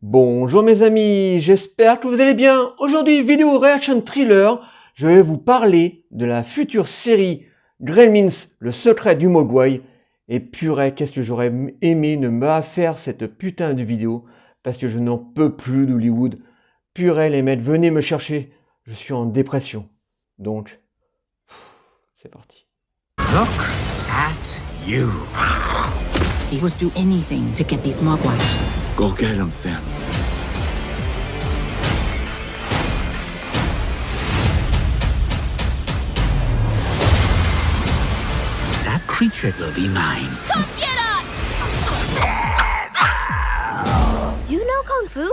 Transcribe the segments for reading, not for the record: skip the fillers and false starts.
Bonjour mes amis, j'espère que vous allez bien. Aujourd'hui, vidéo reaction thriller, je vais vous parler de la future série Gremlins, le secret du Mogwai. Et purée, qu'est-ce que j'aurais aimé ne pas faire cette putain de vidéo, parce que je n'en peux plus d'Hollywood. Purée les mecs, venez me chercher, je suis en dépression. Donc, c'est parti. Look at you. He would do anything to get these Mogwai. Go get him, Sam. That creature will be mine. Come get us! You know Kung Fu?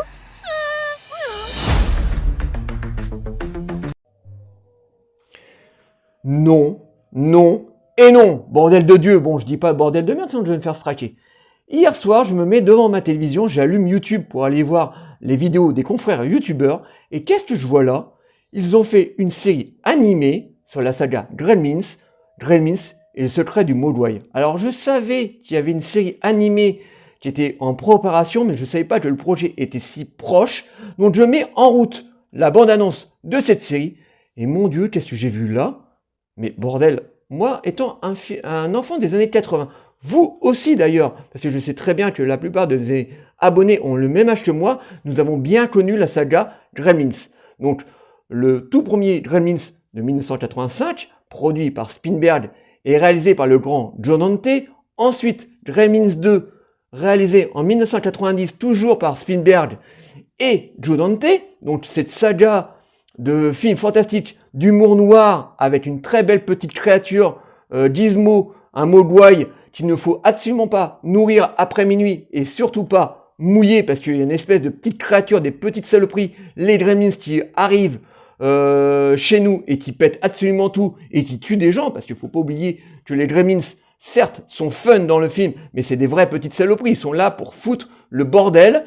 Non, non et non. Bordel de Dieu. Bon, je dis pas bordel de merde, sinon je vais me faire straquer. Hier soir, je me mets devant ma télévision, j'allume YouTube pour aller voir les vidéos des confrères youtubeurs. Et qu'est-ce que je vois là? Ils ont fait une série animée sur la saga Gremlins et le secret du Mogwai. Alors je savais qu'il y avait une série animée qui était en préparation, mais je ne savais pas que le projet était si proche. Donc je mets en route la bande-annonce de cette série. Et mon Dieu, qu'est-ce que j'ai vu là? Mais bordel, moi étant un enfant des années 80, vous aussi d'ailleurs, parce que je sais très bien que la plupart de mes abonnés ont le même âge que moi, nous avons bien connu la saga Gremlins. Donc le tout premier Gremlins de 1985, produit par Spielberg et réalisé par le grand Joe Dante. Ensuite Gremlins 2, réalisé en 1990 toujours par Spielberg et Joe Dante. Donc cette saga de films fantastiques d'humour noir avec une très belle petite créature, Gizmo, un Mogwai qu'il ne faut absolument pas nourrir après minuit et surtout pas mouiller parce qu'il y a une espèce de petite créature, des petites saloperies, les Gremlins qui arrivent chez nous et qui pètent absolument tout et qui tuent des gens, parce qu'il ne faut pas oublier que les Gremlins, certes, sont fun dans le film, mais c'est des vraies petites saloperies, ils sont là pour foutre le bordel.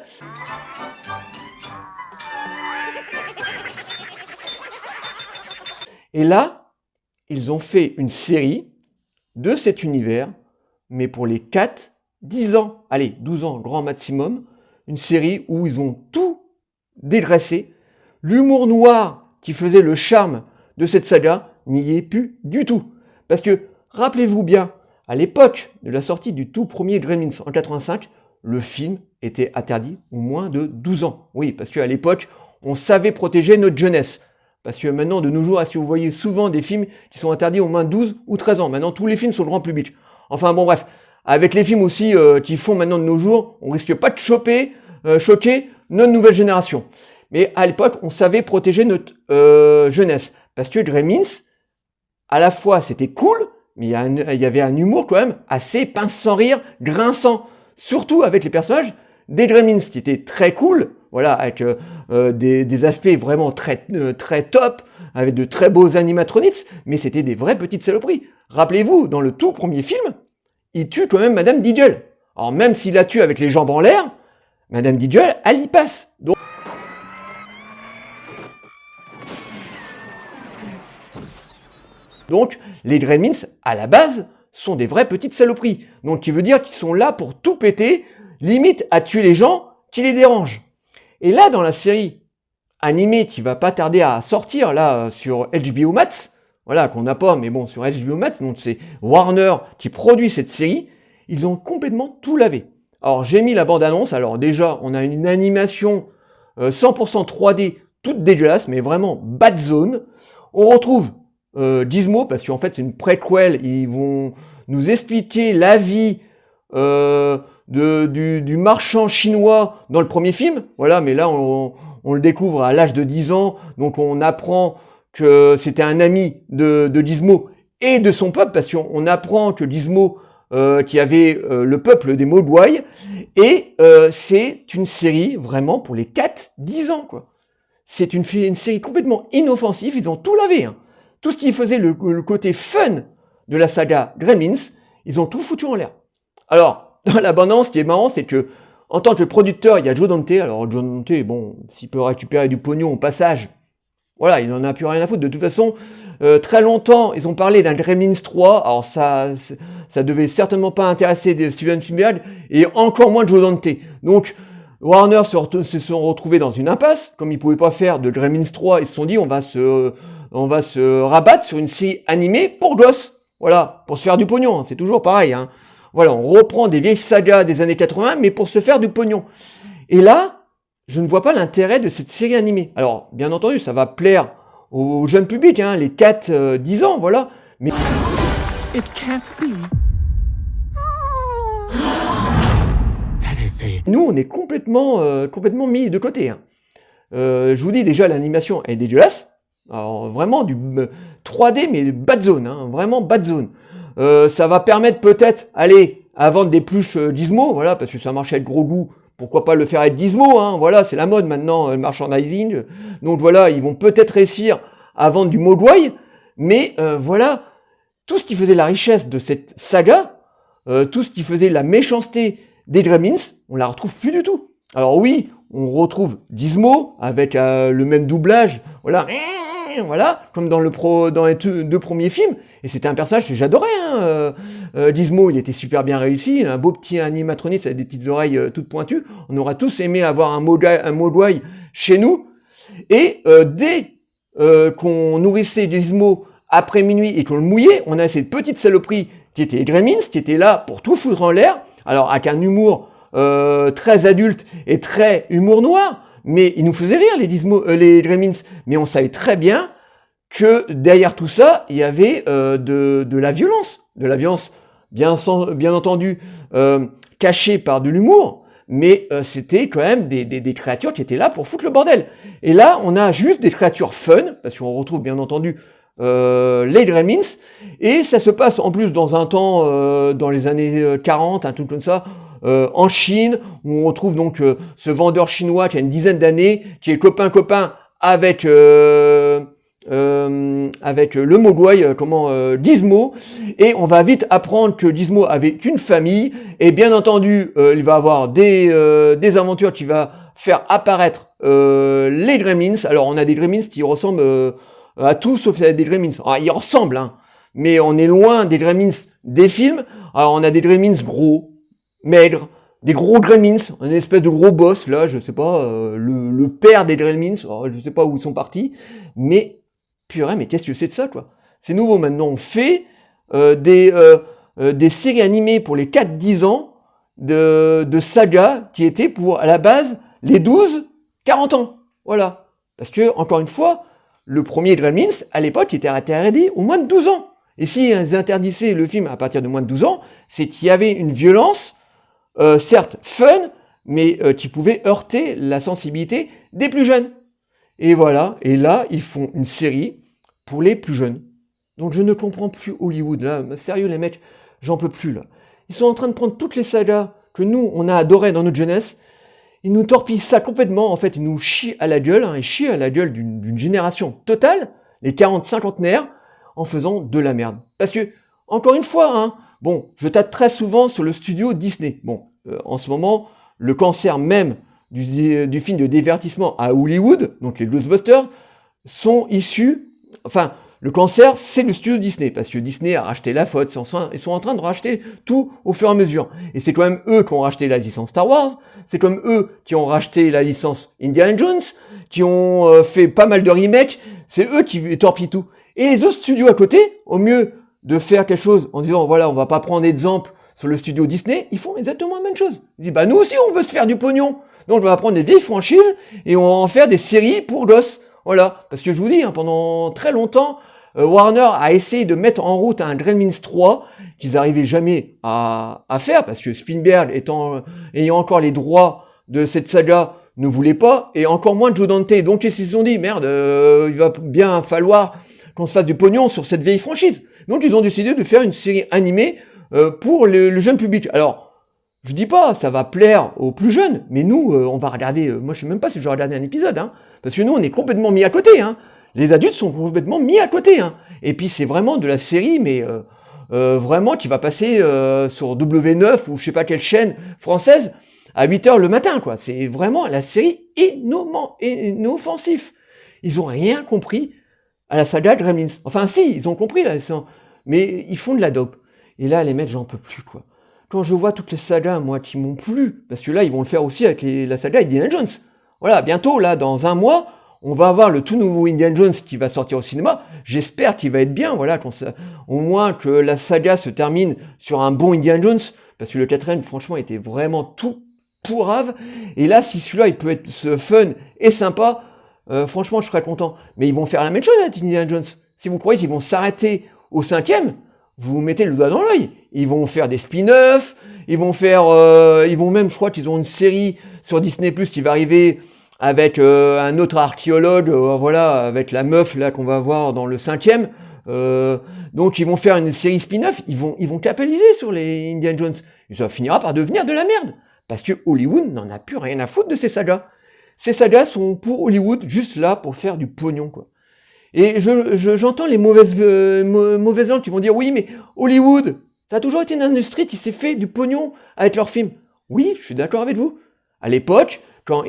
Et là, ils ont fait une série de cet univers, mais pour les 4, 10 ans, allez, 12 ans, grand maximum, une série où ils ont tout dégraissé. L'humour noir qui faisait le charme de cette saga n'y est plus du tout. Parce que, rappelez-vous bien, à l'époque de la sortie du tout premier Gremlins en 85, le film était interdit aux moins de 12 ans. Oui, parce qu'à l'époque, on savait protéger notre jeunesse. Parce que maintenant, de nos jours, est-ce que vous voyez souvent des films qui sont interdits aux moins de 12 ou 13 ans? Maintenant, tous les films sont le grand public. Enfin bon, bref. Avec les films aussi qui font maintenant de nos jours, on risque pas de choquer notre nouvelle génération. Mais à l'époque, on savait protéger notre jeunesse. Parce que Gremlins, à la fois, c'était cool, mais il y avait un humour quand même assez pince sans rire, grinçant. Surtout avec les personnages des Gremlins, qui étaient très cool, voilà, avec des aspects vraiment très top, avec de très beaux animatronics, mais c'était des vraies petites saloperies. Rappelez-vous, dans le tout premier film, il tue quand même Madame Diddle. Alors même s'il la tue avec les jambes en l'air, Madame Diddle, elle y passe. Donc, les Gremlins, à la base, sont des vraies petites saloperies. Donc, qui veut dire qu'ils sont là pour tout péter, limite à tuer les gens qui les dérangent. Et là, dans la série animée qui va pas tarder à sortir, là, sur HBO Max, voilà, qu'on n'a pas, mais bon, sur HBO Max, donc c'est Warner qui produit cette série, ils ont complètement tout lavé. Alors, j'ai mis la bande-annonce. Alors déjà, on a une animation 100% 3D, toute dégueulasse, mais vraiment bad zone. On retrouve Gizmo, parce qu'en fait, c'est une préquelle. Ils vont nous expliquer la vie du marchand chinois dans le premier film. Voilà, mais là, on le découvre à l'âge de 10 ans. Donc, on apprend que c'était un ami de Gizmo et de son peuple, parce qu'on apprend que Gizmo, qui avait le peuple des Mogwai, et c'est une série vraiment pour les 4-10 ans, quoi. C'est une série complètement inoffensive, ils ont tout lavé, hein. Tout ce qui faisait le côté fun de la saga Gremlins, ils ont tout foutu en l'air. Alors, dans la bande-annonce, ce qui est marrant, c'est que en tant que producteur, il y a Joe Dante. Alors Joe Dante, bon, s'il peut récupérer du pognon au passage, voilà, il n'en a plus rien à foutre. De toute façon, très longtemps, ils ont parlé d'un Gremlins 3. Alors ça devait certainement pas intéresser Steven Spielberg et encore moins Joe Dante. Donc, Warner se sont retrouvés dans une impasse, comme ils pouvaient pas faire de Gremlins 3, ils se sont dit on va se rabattre sur une série animée pour gosses. Voilà, pour se faire du pognon, hein, c'est toujours pareil. Hein. Voilà, on reprend des vieilles sagas des années 80, mais pour se faire du pognon. Et là, je ne vois pas l'intérêt de cette série animée. Alors, bien entendu, ça va plaire au jeune public, hein, les 4-10 ans, voilà. Mais It can't be. That is a... nous, on est complètement mis de côté. Hein. Je vous dis déjà, l'animation est dégueulasse. Alors, vraiment du 3D, mais bad zone, hein, vraiment bad zone. Ça va permettre peut-être, allez, à vendre des pluches Gizmo, voilà, parce que ça marche avec gros goût. Pourquoi pas le faire avec Gizmo, hein, voilà, c'est la mode maintenant, le merchandising. Donc voilà, ils vont peut-être réussir à vendre du Mogwai, mais voilà, tout ce qui faisait la richesse de cette saga, tout ce qui faisait la méchanceté des Gremlins, on la retrouve plus du tout. Alors oui, on retrouve Gizmo avec le même doublage, voilà, comme dans les deux premiers films. Et c'était un personnage que j'adorais. Hein. Gizmo, il était super bien réussi, un beau petit animatronique avec des petites oreilles toutes pointues. On aurait tous aimé avoir un Mogwai chez nous. Et dès qu'on nourrissait Gizmo après minuit et qu'on le mouillait, on a cette petite saloperie qui était Gremlins, qui était là pour tout foutre en l'air. Alors avec un humour très adulte et très humour noir, mais il nous faisait rire les Gremlins. Mais on savait très bien que derrière tout ça, il y avait de la violence bien entendu cachée par de l'humour, mais c'était quand même des créatures qui étaient là pour foutre le bordel. Et là, on a juste des créatures fun, parce qu'on retrouve bien entendu les Gremlins, et ça se passe en plus dans un temps, dans les années 40, un truc comme ça, en Chine, où on retrouve donc ce vendeur chinois qui a une dizaine d'années, qui est copain avec le Mogwai, Gizmo, et on va vite apprendre que Gizmo avait qu'une famille, et bien entendu, il va avoir des aventures qui va faire apparaître les Gremlins. Alors on a des Gremlins qui ressemblent à tout sauf à des Gremlins. Alors, ils ressemblent, hein, mais on est loin des Gremlins des films. Alors on a des Gremlins gros, maigres, des gros Gremlins, une espèce de gros boss, là, je sais pas, le père des Gremlins, alors, je sais pas où ils sont partis, mais purée, mais qu'est-ce que c'est de ça, quoi? C'est nouveau maintenant, on fait des séries animées pour les 4-10 ans de sagas qui étaient pour, à la base, les 12-40 ans. Voilà. Parce que, encore une fois, le premier Gremlins, à l'époque, était interdit au moins de 12 ans. Et si ils interdissaient le film à partir de moins de 12 ans, c'est qu'il y avait une violence, certes fun, mais qui pouvait heurter la sensibilité des plus jeunes. Et voilà, et là, ils font une série pour les plus jeunes. Donc je ne comprends plus Hollywood, là, sérieux les mecs, j'en peux plus là. Ils sont en train de prendre toutes les sagas que nous, on a adorées dans notre jeunesse, ils nous torpillent ça complètement, en fait, ils nous chient à la gueule, hein, ils chient à la gueule d'une génération totale, les 40-50-naires, en faisant de la merde. Parce que, encore une fois, hein, bon, je tape très souvent sur le studio Disney. Bon, en ce moment, le cancer même du film de divertissement à Hollywood, donc les Ghostbusters, sont issus, enfin, le cancer, c'est le studio Disney, parce que Disney a racheté la faute, ils sont en train de racheter tout au fur et à mesure. Et c'est quand même eux qui ont racheté la licence Star Wars, c'est comme eux qui ont racheté la licence Indiana Jones, qui ont fait pas mal de remakes, c'est eux qui torpillent tout. Et les autres studios à côté, au mieux de faire quelque chose en disant, voilà, on va pas prendre d'exemple sur le studio Disney, ils font exactement la même chose. Ils disent, bah nous aussi on veut se faire du pognon. Donc on va prendre des vieilles franchises et on va en faire des séries pour gosses. Voilà, parce que je vous dis, hein, pendant très longtemps, Warner a essayé de mettre en route un Gremlins 3 qu'ils n'arrivaient jamais à faire, parce que Spielberg ayant encore les droits de cette saga ne voulait pas, et encore moins Joe Dante. Donc ils se sont dit, merde, il va bien falloir qu'on se fasse du pognon sur cette vieille franchise. Donc ils ont décidé de faire une série animée pour le jeune public. Alors, je dis pas, ça va plaire aux plus jeunes, mais nous, on va regarder, moi je sais même pas si je vais regarder un épisode, hein, parce que nous on est complètement mis à côté, hein. Les adultes sont complètement mis à côté, hein. Et puis c'est vraiment de la série, mais vraiment qui va passer sur W9 ou je sais pas quelle chaîne française à 8h le matin, quoi. C'est vraiment la série inoffensif. Ils ont rien compris à la saga Gremlins. Enfin si, ils ont compris là, mais ils font de la dope. Et là les mecs, j'en peux plus, quoi. quand je vois toutes les sagas, moi, qui m'ont plu, parce que là, ils vont le faire aussi avec la saga Indiana Jones. Voilà, bientôt, là, dans un mois, on va avoir le tout nouveau Indiana Jones qui va sortir au cinéma. J'espère qu'il va être bien, voilà, au moins que la saga se termine sur un bon Indiana Jones, parce que le 4ème, franchement, était vraiment tout pourrave. Et là, si celui-là, il peut être fun et sympa, franchement, je serais content. Mais ils vont faire la même chose avec Indiana Jones. Si vous croyez qu'ils vont s'arrêter au 5ème, vous mettez le doigt dans l'œil. Ils vont faire des spin-offs, ils vont même, je crois qu'ils ont une série sur Disney+, qui va arriver avec un autre archéologue, voilà, avec la meuf là qu'on va voir dans le 5ème. Donc ils vont faire une série spin-off, ils vont capitaliser sur les Indiana Jones. Et ça finira par devenir de la merde. Parce que Hollywood n'en a plus rien à foutre de ces sagas. Ces sagas sont pour Hollywood juste là pour faire du pognon, quoi. Et j'entends les mauvaises langues qui vont dire oui, mais Hollywood, ça a toujours été une industrie qui s'est fait du pognon avec leurs films. Oui, je suis d'accord avec vous. À l'époque, quand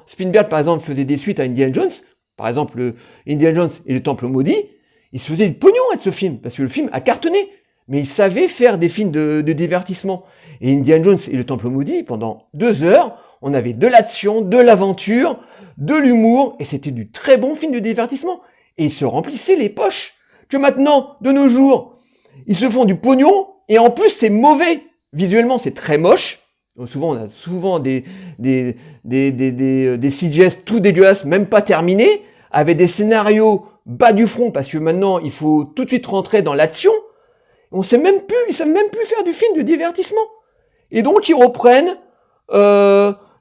Spielberg, par exemple, faisait des suites à Indiana Jones, par exemple Indiana Jones et le Temple Maudit, il se faisait du pognon avec ce film, parce que le film a cartonné. Mais il savait faire des films de divertissement. Et Indiana Jones et le Temple Maudit, pendant 2 heures, on avait de l'action, de l'aventure, de l'humour, et c'était du très bon film de divertissement. Et ils se remplissaient les poches. Que maintenant, de nos jours, ils se font du pognon, et en plus c'est mauvais. Visuellement, c'est très moche. Donc souvent, on a souvent des CGS tout dégueulasses, même pas terminés, avec des scénarios bas du front, parce que maintenant, il faut tout de suite rentrer dans l'action. Ils savent même plus faire du film de divertissement. Et donc, ils reprennent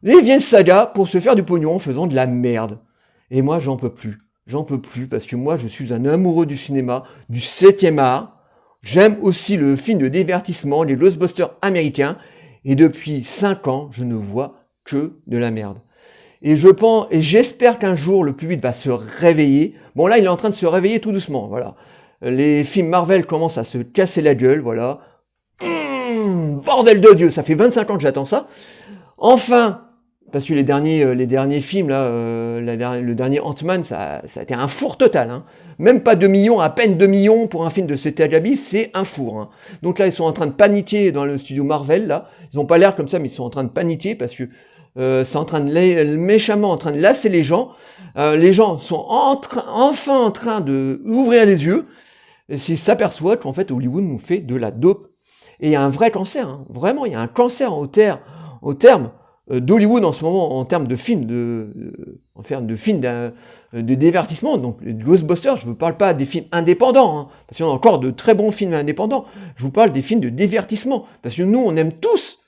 les vieilles sagas pour se faire du pognon en faisant de la merde. Et moi, j'en peux plus. J'en peux plus, parce que moi, je suis un amoureux du cinéma, du 7e art. J'aime aussi le film de divertissement, les blockbusters américains. Et depuis 5 ans, je ne vois que de la merde. Et j'espère qu'un jour, le public va se réveiller. Bon, là, il est en train de se réveiller tout doucement, voilà. Les films Marvel commencent à se casser la gueule, voilà. Bordel de Dieu, ça fait 25 ans que j'attends ça. Enfin, parce que les derniers films, là, le dernier Ant-Man, ça a été un four total. Hein. Même pas 2 millions, à peine 2 millions pour un film de C.T. Agabi, c'est un four. Hein. Donc là, ils sont en train de paniquer dans le studio Marvel, là. Ils n'ont pas l'air comme ça, mais ils sont en train de paniquer parce que c'est méchamment en train de lasser les gens. Les gens sont enfin en train d'ouvrir les yeux. Et s'ils s'aperçoivent qu'en fait, Hollywood nous fait de la dope. Et il y a un vrai cancer, hein. Vraiment, il y a un cancer au terme d'Hollywood en ce moment, en termes de films, de divertissement. Donc, les Ghostbusters, je ne vous parle pas des films indépendants, hein, parce qu'il y a encore de très bons films indépendants. Je vous parle des films de divertissement. Parce que nous, on aime tous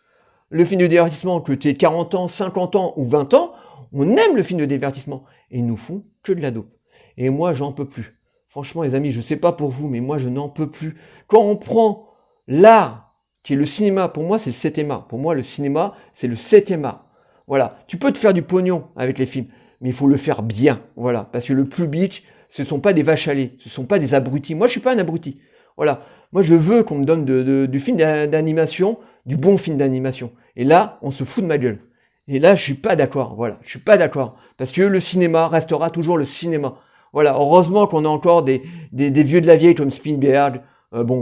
le film de divertissement, que tu aies 40 ans, 50 ans ou 20 ans, on aime le film de divertissement. Et ils nous font que de la dope. Et moi, j'en peux plus. Franchement, les amis, je ne sais pas pour vous, mais moi, je n'en peux plus. Quand on prend l'art, qui est le cinéma, pour moi, c'est le 7e art. Pour moi, le cinéma, c'est le 7e art. Voilà. Tu peux te faire du pognon avec les films, mais il faut le faire bien. Voilà. Parce que le public, ce ne sont pas des vaches à lait, ce ne sont pas des abrutis. Moi, je ne suis pas un abruti. Voilà. Moi, je veux qu'on me donne du film d'animation, du bon film d'animation. Et là, on se fout de ma gueule. Et là, je ne suis pas d'accord. Voilà. Je ne suis pas d'accord. Parce que le cinéma restera toujours le cinéma. Voilà, heureusement qu'on a encore des vieux de la vieille comme Spielberg,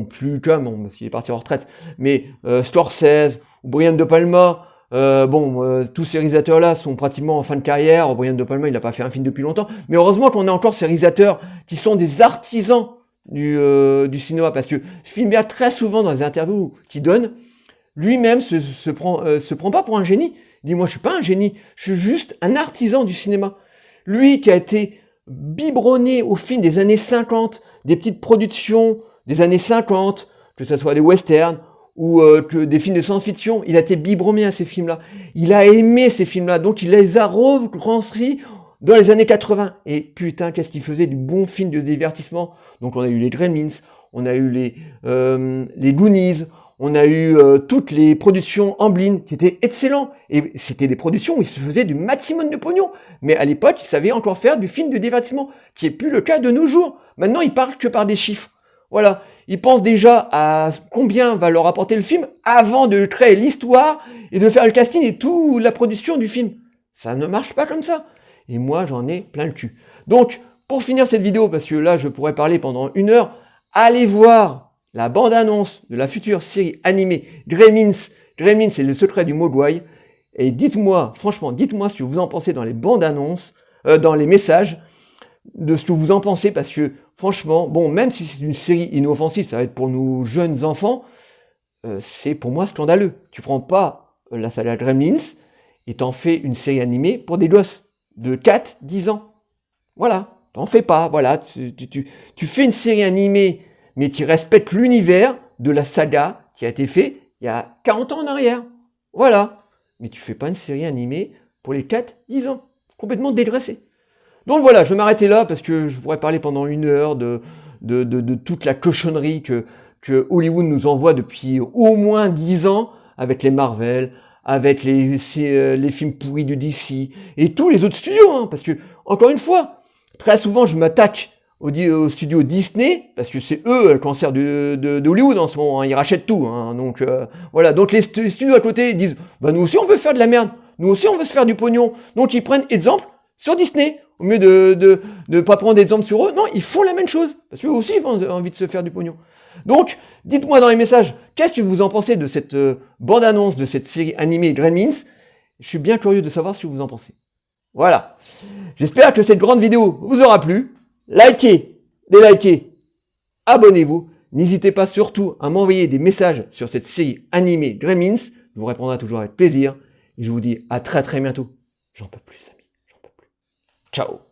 plus comme, parce qu'il est parti en retraite, mais Scorsese, ou Brian De Palma, tous ces réalisateurs-là sont pratiquement en fin de carrière. Brian De Palma, il n'a pas fait un film depuis longtemps, mais heureusement qu'on a encore ces réalisateurs qui sont des artisans du cinéma, parce que Spielberg, très souvent dans les interviews qu'il donne, lui-même se prend pas pour un génie. Il dit, moi je suis pas un génie, je suis juste un artisan du cinéma. Lui qui a été biberonné au film des années 50, des petites productions des années 50, que ce soit des westerns ou que des films de science-fiction, il a été biberonné à ces films-là. Il a aimé ces films-là, donc il les a retranscrits dans les années 80. Et putain, qu'est-ce qu'il faisait du bon film de divertissement. Donc on a eu les Gremlins, on a eu les Goonies, on a eu toutes les productions Amblin qui étaient excellents. Et c'était des productions où ils se faisaient du maximum de pognon. Mais à l'époque, ils savaient encore faire du film de divertissement, qui n'est plus le cas de nos jours. Maintenant, ils parlent que par des chiffres. Voilà. Ils pensent déjà à combien va leur apporter le film avant de créer l'histoire et de faire le casting et toute la production du film. Ça ne marche pas comme ça. Et moi, j'en ai plein le cul. Donc, pour finir cette vidéo, parce que là, je pourrais parler pendant 1 heure, allez voir la bande-annonce de la future série animée Gremlins. Gremlins, c'est le secret du Mogwai. Et dites-moi, franchement, dites-moi ce que vous en pensez dans les bandes-annonces, dans les messages, de ce que vous en pensez, parce que franchement, bon, même si c'est une série inoffensive, ça va être pour nos jeunes enfants, c'est pour moi scandaleux. Tu prends pas la saga Gremlins et t'en fais une série animée pour des gosses de 4-10 ans. Voilà, t'en fais pas, voilà, tu fais une série animée, mais qui respecte l'univers de la saga qui a été fait il y a 40 ans en arrière. Voilà, mais tu fais pas une série animée pour les 4-10 ans. Complètement dégraissé. Donc voilà, je vais m'arrêter là parce que je pourrais parler pendant 1 heure de toute la cochonnerie que Hollywood nous envoie depuis au moins 10 ans avec les Marvel, avec les films pourris du DC et tous les autres studios. Hein, parce que, encore une fois, très souvent je m'attaque au studio Disney parce que c'est eux le cancer de Hollywood en ce moment. Hein, ils rachètent tout. Hein, donc voilà, donc les studios à côté ils disent bah, nous aussi on veut faire de la merde, nous aussi on veut se faire du pognon. Donc ils prennent exemple sur Disney. Au mieux de ne pas prendre d'exemple sur eux, non, ils font la même chose. Parce qu'eux aussi, ils ont envie de se faire du pognon. Donc, dites-moi dans les messages, qu'est-ce que vous en pensez de cette bande-annonce, de cette série animée Gremlins? Je suis bien curieux de savoir ce que vous en pensez. Voilà. J'espère que cette grande vidéo vous aura plu. Likez, délikez, abonnez-vous. N'hésitez pas surtout à m'envoyer des messages sur cette série animée Gremlins. Je vous répondrai toujours avec plaisir. Et je vous dis à très très bientôt. J'en peux plus, amis. J'en peux plus. Ciao.